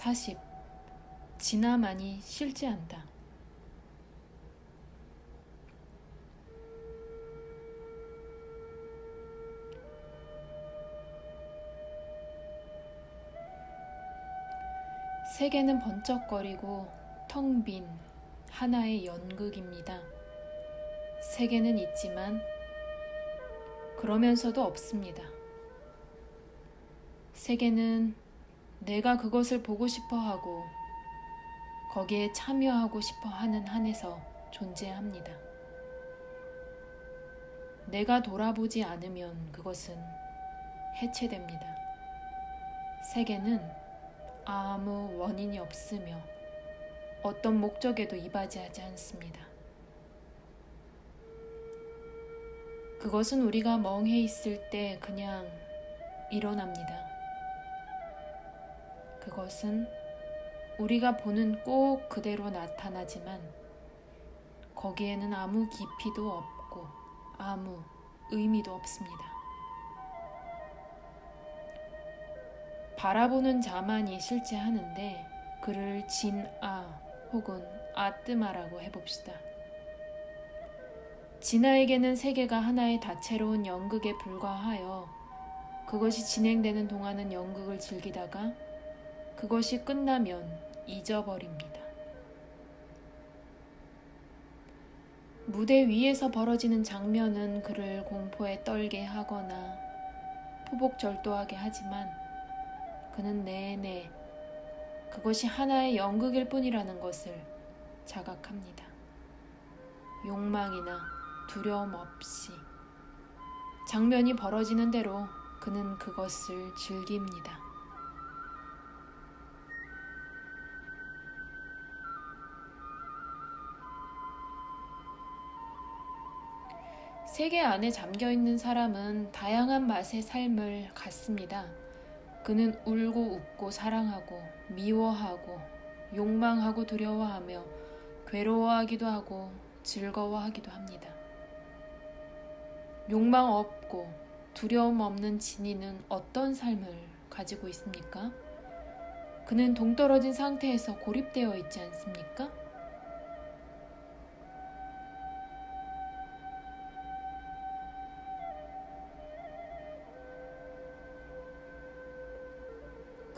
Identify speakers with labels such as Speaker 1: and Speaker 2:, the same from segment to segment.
Speaker 1: 40. 진화만이 실제한다. 세계는 번쩍거리고 텅 빈 하나의 연극입니다. 세계는 있지만 그러면서도 없습니다. 세계는 내가 그것을 보고 싶어 하고 거기에 참여하고 싶어 하는 한에서 존재합니다. 내가 돌아보지 않으면 그것은 해체됩니다. 세계는 아무 원인이 없으며 어떤 목적에도 이바지하지 않습니다. 그것은 우리가 멍해 있을 때 그냥 일어납니다. 그것은 우리가 보는 꼭 그대로 나타나지만 거기에는 아무 깊이도 없고 아무 의미도 없습니다. 바라보는 자만이 실제하는데 그를 진아 혹은 아뜨마라고 해봅시다. 진아에게는 세계가 하나의 다채로운 연극에 불과하여 그것이 진행되는 동안은 연극을 즐기다가 그것이 끝나면 잊어버립니다. 무대 위에서 벌어지는 장면은 그를 공포에 떨게 하거나 포복절도하게 하지만 그는 내내 그것이 하나의 연극일 뿐이라는 것을 자각합니다. 욕망이나 두려움 없이 장면이 벌어지는 대로 그는 그것을 즐깁니다. 세계 안에 잠겨있는 사람은 다양한 맛의 삶을 갖습니다. 그는 울고 웃고 사랑하고 미워하고 욕망하고 두려워하며 괴로워하기도 하고 즐거워하기도 합니다. 욕망 없고 두려움 없는 진이는 어떤 삶을 가지고 있습니까? 그는 동떨어진 상태에서 고립되어 있지 않습니까?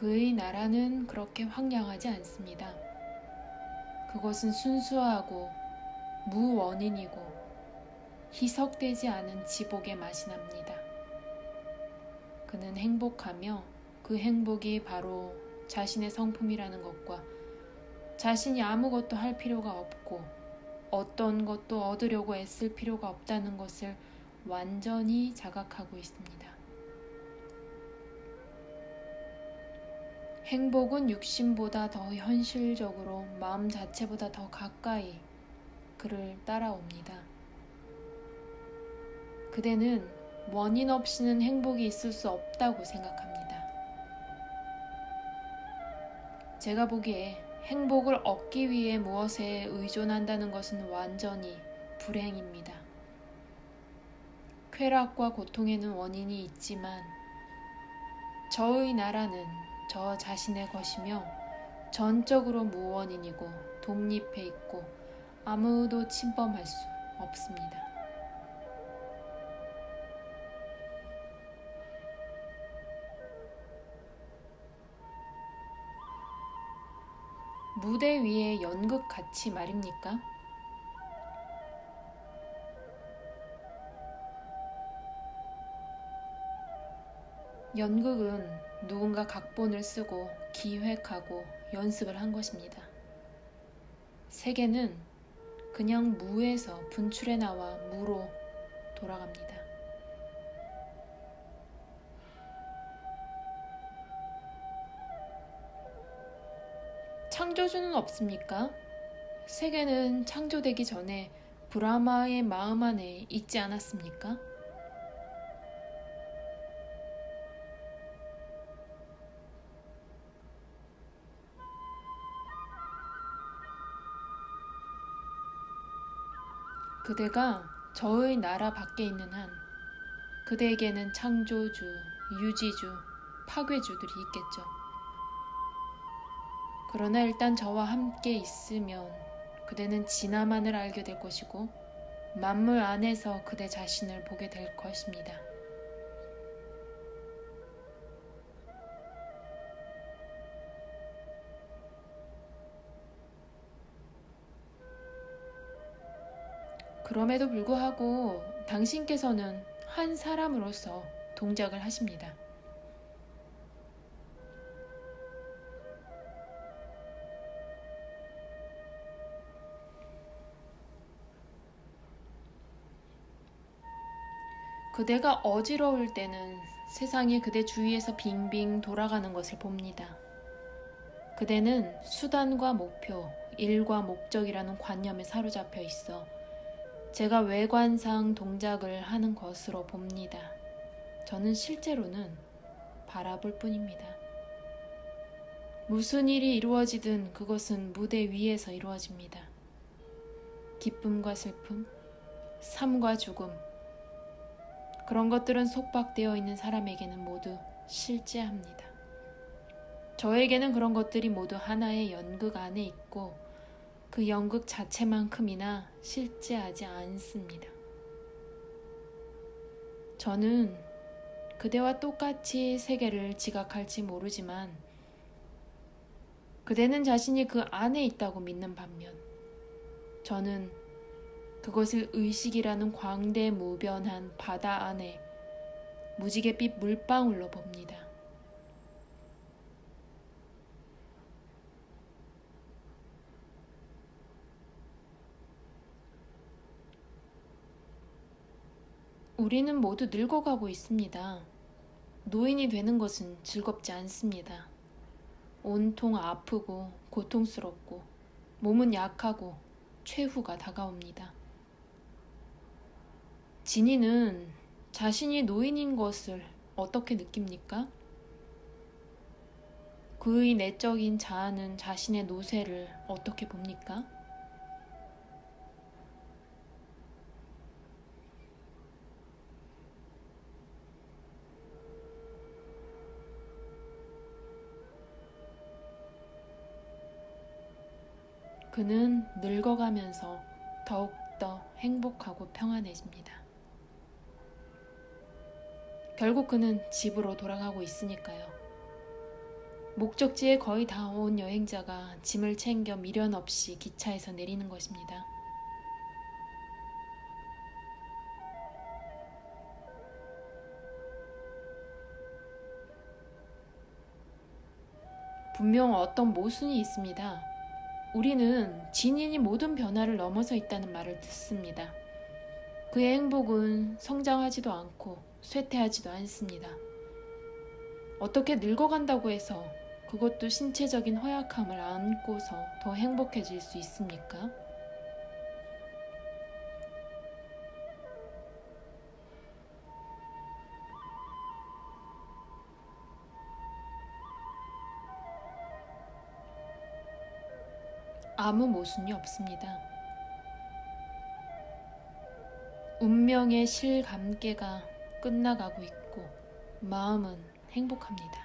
Speaker 1: 그의 나라는 그렇게 황량하지 않습니다. 그것은 순수하고 무원인이고 희석되지 않은 지복의 맛이 납니다. 그는 행복하며 그 행복이 바로 자신의 성품이라는 것과 자신이 아무것도 할 필요가 없고 어떤 것도 얻으려고 애쓸 필요가 없다는 것을 완전히 자각하고 있습니다. 행복은 육신보다 더 현실적으로 마음 자체보다 더 가까이 그를 따라옵니다. 그대는 원인 없이는 행복이 있을 수 없다고 생각합니다. 제가 보기에 행복을 얻기 위해 무엇에 의존한다는 것은 완전히 불행입니다. 쾌락과 고통에는 원인이 있지만 저의 나라는 저 자신의 것이며 전적으로 무원인이고 독립해 있고 아무도 침범할 수 없습니다. 무대 위의 연극 같이 말입니까? 연극은 누군가 각본을 쓰고 기획하고 연습을 한 것입니다. 세계는 그냥 무에서 분출해 나와 무로 돌아갑니다. 창조주는 없습니까? 세계는 창조되기 전에 브라마의 마음 안에 있지 않았습니까? 그대가 저의 나라 밖에 있는 한 그대에게는 창조주, 유지주, 파괴주들이 있겠죠. 그러나 일단 저와 함께 있으면 그대는 진화만을 알게 될 것이고 만물 안에서 그대 자신을 보게 될 것입니다. 그럼에도 불구하고 당신께서는 한 사람으로서 동작을 하십니다. 그대가 어지러울 때는 세상이 그대 주위에서 빙빙 돌아가는 것을 봅니다. 그대는 수단과 목표, 일과 목적이라는 관념에 사로잡혀 있어 제가 외관상 동작을 하는 것으로 봅니다. 저는 실제로는 바라볼 뿐입니다. 무슨 일이 이루어지든 그것은 무대 위에서 이루어집니다. 기쁨과 슬픔, 삶과 죽음, 그런 것들은 속박되어 있는 사람에게는 모두 실제합니다. 저에게는 그런 것들이 모두 하나의 연극 안에 있고 그 연극 자체만큼이나 실제하지 않습니다. 저는 그대와 똑같이 세계를 지각할지 모르지만 그대는 자신이 그 안에 있다고 믿는 반면 저는 그것을 의식이라는 광대무변한 바다 안에 무지갯빛 물방울로 봅니다. 우리는 모두 늙어가고 있습니다. 노인이 되는 것은 즐겁지 않습니다. 온통 아프고 고통스럽고 몸은 약하고 최후가 다가옵니다. 진이는 자신이 노인인 것을 어떻게 느낍니까? 그의 내적인 자아는 자신의 노쇠를 어떻게 봅니까? 그는 늙어가면서 더욱더 행복하고 평안해집니다. 결국 그는 집으로 돌아가고 있으니까요. 목적지에 거의 다 온 여행자가 짐을 챙겨 미련 없이 기차에서 내리는 것입니다. 분명 어떤 모순이 있습니다. 우리는 진인이 모든 변화를 넘어서 있다는 말을 듣습니다. 그의 행복은 성장하지도 않고 쇠퇴하지도 않습니다. 어떻게 늙어간다고 해서 그것도 신체적인 허약함을 안고서 더 행복해질 수 있습니까? 아무 모순이 없습니다. 운명의 실감계가 끝나가고 있고 마음은 행복합니다.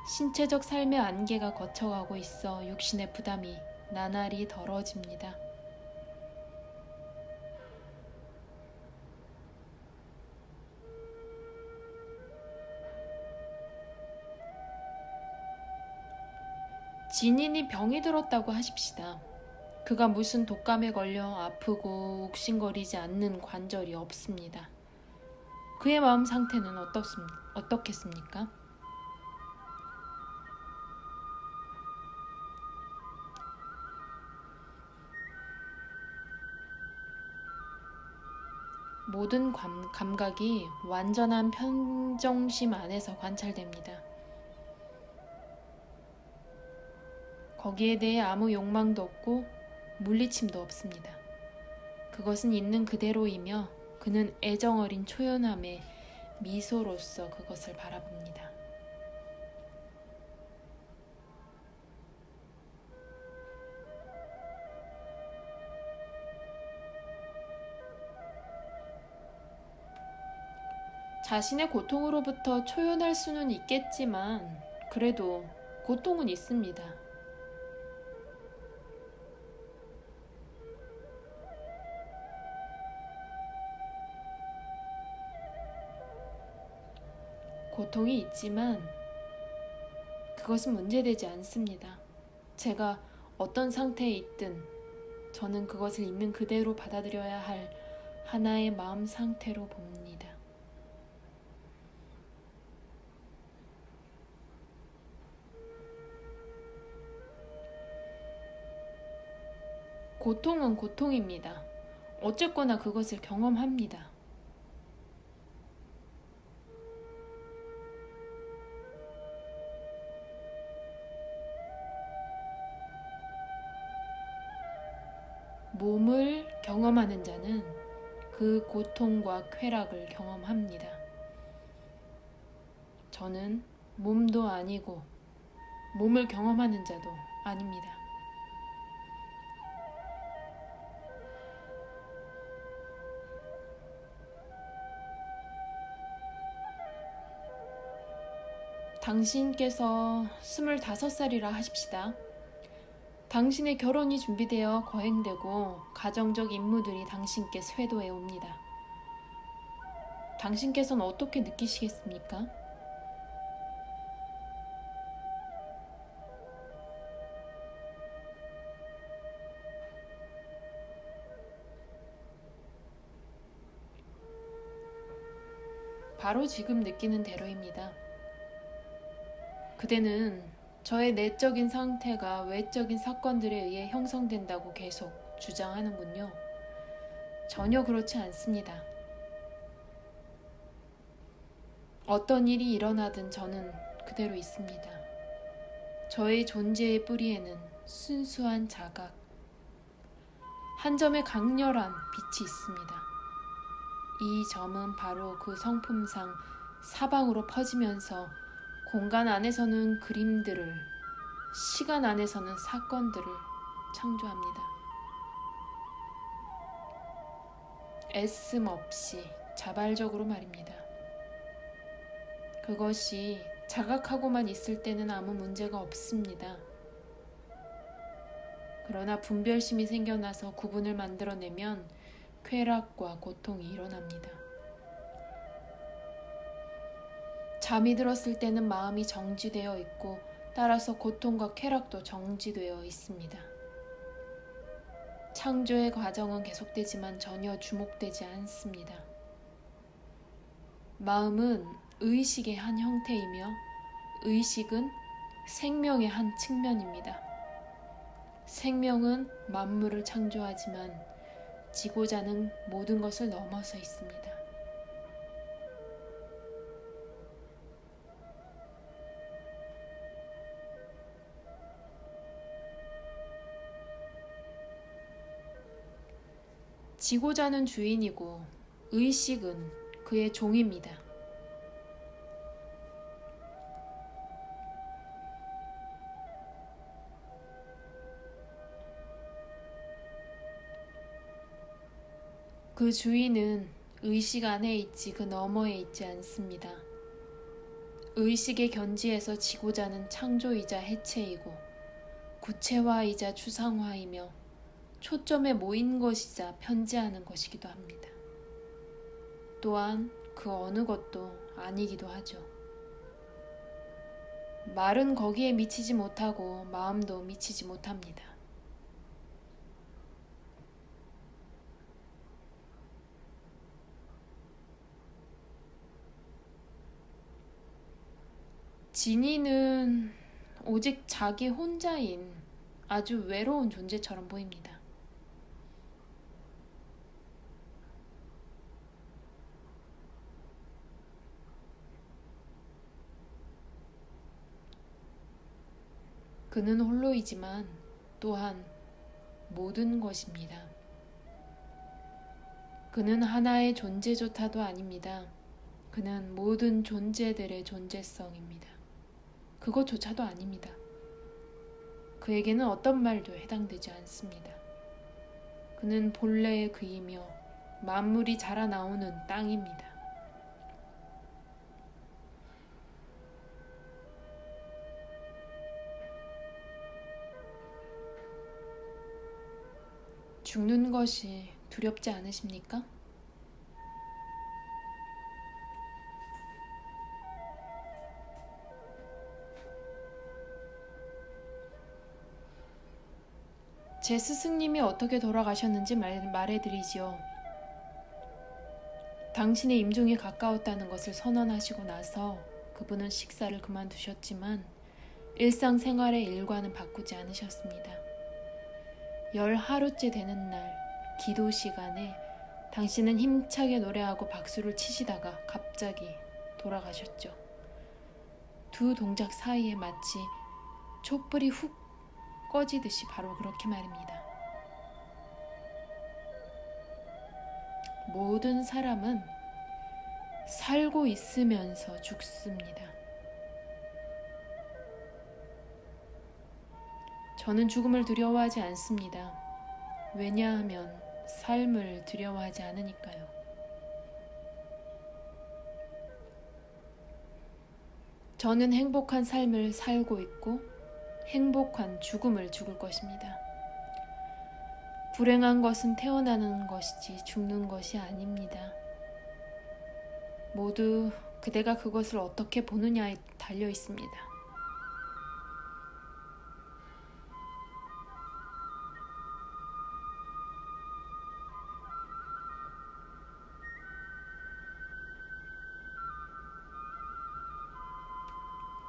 Speaker 1: 신체적 삶의 안개가 거쳐가고 있어 육신의 부담이 나날이 덜어집니다. 진인이 병이 들었다고 하십시다. 그가 무슨 독감에 걸려 아프고 욱신거리지 않는 관절이 없습니다. 그의 마음 상태는 어떻겠습니까? 모든 감각이 완전한 평정심 안에서 관찰됩니다. 거기에 대해 아무 욕망도 없고 물리침도 없습니다. 그것은 있는 그대로이며 그는 애정어린 초연함의 미소로서 그것을 바라봅니다. 자신의 고통으로부터 초연할 수는 있겠지만 그래도 고통은 있습니다. 고통이 있지만 그것은 문제되지 않습니다. 제가 어떤 상태에 있든 저는 그것을 있는 그대로 받아들여야 할 하나의 마음 상태로 봅니다. 고통은 고통입니다. 어쨌거나 그것을 경험합니다. 몸을 경험하는 자는 그 고통과 쾌락을 경험합니다. 저는 몸도 아니고 몸을 경험하는 자도 아닙니다. 당신께서 25살이라 하십시다. 당신의 결혼이 준비되어 거행되고 가정적 임무들이 당신께 쇄도해 옵니다. 당신께서는 어떻게 느끼시겠습니까? 바로 지금 느끼는 대로입니다. 그대는 저의 내적인 상태가 외적인 사건들에 의해 형성된다고 계속 주장하는군요. 전혀 그렇지 않습니다. 어떤 일이 일어나든 저는 그대로 있습니다. 저의 존재의 뿌리에는 순수한 자각, 한 점의 강렬한 빛이 있습니다. 이 점은 바로 그 성품상 사방으로 퍼지면서 공간 안에서는 그림들을, 시간 안에서는 사건들을 창조합니다. 애씀 없이 자발적으로 말입니다. 그것이 자각하고만 있을 때는 아무 문제가 없습니다. 그러나 분별심이 생겨나서 구분을 만들어내면 쾌락과 고통이 일어납니다. 잠이 들었을 때는 마음이 정지되어 있고 따라서 고통과 쾌락도 정지되어 있습니다. 창조의 과정은 계속되지만 전혀 주목되지 않습니다. 마음은 의식의 한 형태이며 의식은 생명의 한 측면입니다. 생명은 만물을 창조하지만 지고자 하는 모든 것을 넘어서 있습니다. 지고자는 주인이고 의식은 그의 종입니다. 그 주인은 의식 안에 있지 그 너머에 있지 않습니다. 의식의 견지에서 지고자는 창조이자 해체이고 구체화이자 추상화이며 초점에 모인 것이자 편재하는 것이기도 합니다. 또한 그 어느 것도 아니기도 하죠. 말은 거기에 미치지 못하고 마음도 미치지 못합니다. 진이는 오직 자기 혼자인 아주 외로운 존재처럼 보입니다. 그는 홀로이지만 또한 모든 것입니다. 그는 하나의 존재조차도 아닙니다. 그는 모든 존재들의 존재성입니다. 그것조차도 아닙니다. 그에게는 어떤 말도 해당되지 않습니다. 그는 본래의 그이며 만물이 자라나오는 땅입니다. 죽는 것이 두렵지 않으십니까? 제 스승님이 어떻게 돌아가셨는지 말해드리지요. 당신의 임종이 가까웠다는 것을 선언하시고 나서 그분은 식사를 그만두셨지만 일상생활의 일과는 바꾸지 않으셨습니다. 10하루째 되는 날 기도 시간에 당신은 힘차게 노래하고 박수를 치시다가 갑자기 돌아가셨죠. 두 동작 사이에 마치 촛불이 훅 꺼지듯이 바로 그렇게 말입니다. 모든 사람은 살고 있으면서 죽습니다. 저는 죽음을 두려워하지 않습니다. 왜냐하면 삶을 두려워하지 않으니까요. 저는 행복한 삶을 살고 있고 행복한 죽음을 죽을 것입니다. 불행한 것은 태어나는 것이지 죽는 것이 아닙니다. 모두 그대가 그것을 어떻게 보느냐에 달려 있습니다.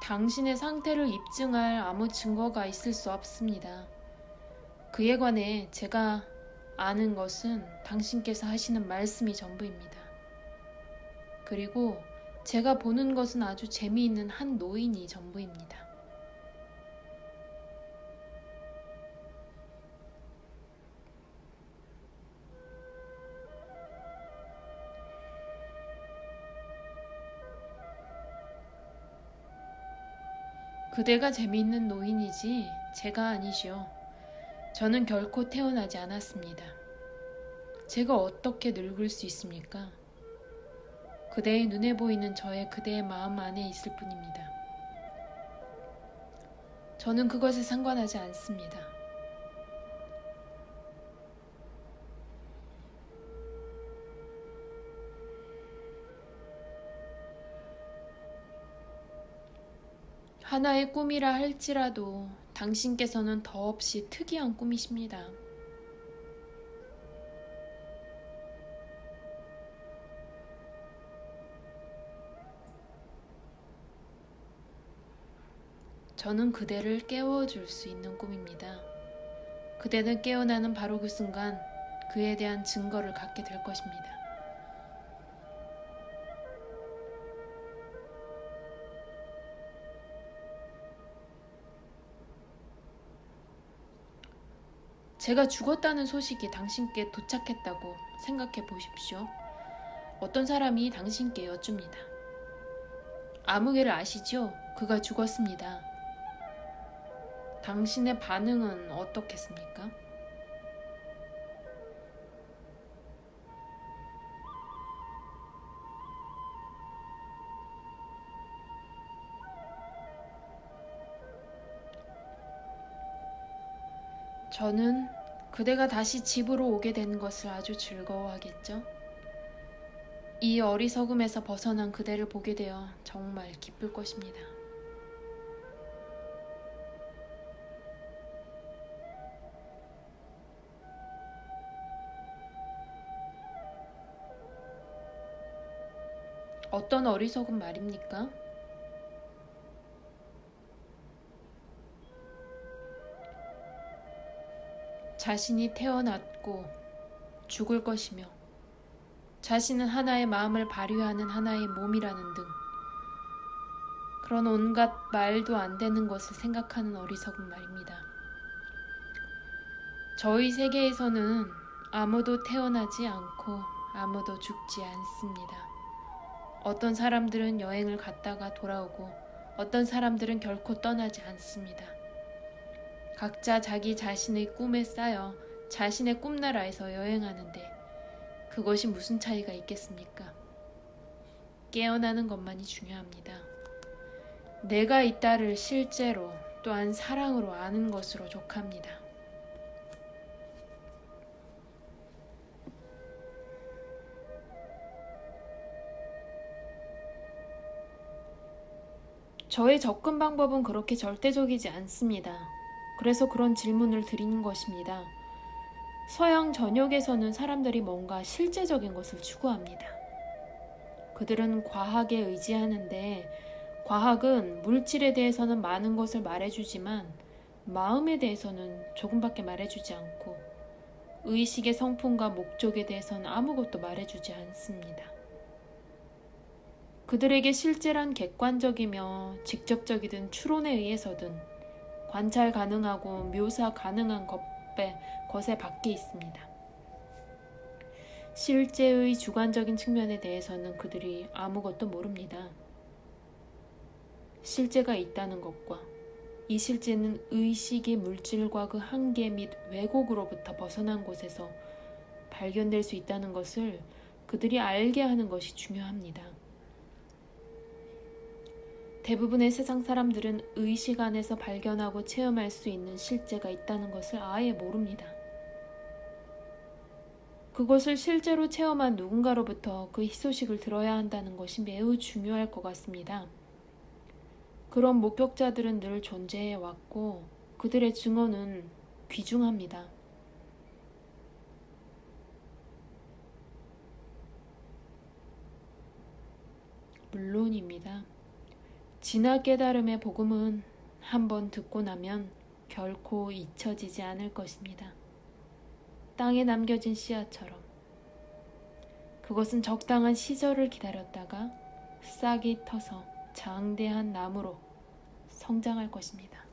Speaker 1: 당신의 상태를 입증할 아무 증거가 있을 수 없습니다. 그에 관해 제가 아는 것은 당신께서 하시는 말씀이 전부입니다. 그리고 제가 보는 것은 아주 재미있는 한 노인이 전부입니다. 그대가 재미있는 노인이지 제가 아니시오. 저는 결코 태어나지 않았습니다. 제가 어떻게 늙을 수 있습니까? 그대의 눈에 보이는 그대의 마음 안에 있을 뿐입니다. 저는 그것에 상관하지 않습니다. 하나의 꿈이라 할지라도 당신께서는 더없이 특이한 꿈이십니다. 저는 그대를 깨워줄 수 있는 꿈입니다. 그대는 깨어나는 바로 그 순간 그에 대한 증거를 갖게 될 것입니다. 제가 죽었다는 소식이 당신께 도착했다고 생각해 보십시오. 어떤 사람이 당신께 여쭙니다. 아무개를 아시죠? 그가 죽었습니다. 당신의 반응은 어떻겠습니까? 저는 그대가 다시 집으로 오게 되는 것을 아주 즐거워하겠죠? 이 어리석음에서 벗어난 그대를 보게 되어 정말 기쁠 것입니다. 어떤 어리석음 말입니까? 자신이 태어났고 죽을 것이며 자신은 하나의 마음을 발휘하는 하나의 몸이라는 등 그런 온갖 말도 안 되는 것을 생각하는 어리석은 말입니다. 저희 세계에서는 아무도 태어나지 않고 아무도 죽지 않습니다. 어떤 사람들은 여행을 갔다가 돌아오고 어떤 사람들은 결코 떠나지 않습니다. 각자 자기 자신의 꿈에 쌓여 자신의 꿈나라에서 여행하는데 그것이 무슨 차이가 있겠습니까? 깨어나는 것만이 중요합니다. 내가 있다를 실제로 또한 사랑으로 아는 것으로 족합니다. 저의 접근 방법은 그렇게 절대적이지 않습니다. 그래서 그런 질문을 드리는 것입니다. 서양 전역에서는 사람들이 뭔가 실제적인 것을 추구합니다. 그들은 과학에 의지하는데 과학은 물질에 대해서는 많은 것을 말해주지만 마음에 대해서는 조금밖에 말해주지 않고 의식의 성품과 목적에 대해서는 아무것도 말해주지 않습니다. 그들에게 실제란 객관적이며 직접적이든 추론에 의해서든 관찰 가능하고 묘사 가능한 것에 밖에 있습니다. 실제의 주관적인 측면에 대해서는 그들이 아무것도 모릅니다. 실제가 있다는 것과 이 실제는 의식의 물질과 그 한계 및 왜곡으로부터 벗어난 곳에서 발견될 수 있다는 것을 그들이 알게 하는 것이 중요합니다. 대부분의 세상 사람들은 의식 안에서 발견하고 체험할 수 있는 실제가 있다는 것을 아예 모릅니다. 그것을 실제로 체험한 누군가로부터 그 희소식을 들어야 한다는 것이 매우 중요할 것 같습니다. 그런 목격자들은 늘 존재해 왔고 그들의 증언은 귀중합니다. 물론입니다. 진화 깨달음의 복음은 한번 듣고 나면 결코 잊혀지지 않을 것입니다. 땅에 남겨진 씨앗처럼 그것은 적당한 시절을 기다렸다가 싹이 터서 장대한 나무로 성장할 것입니다.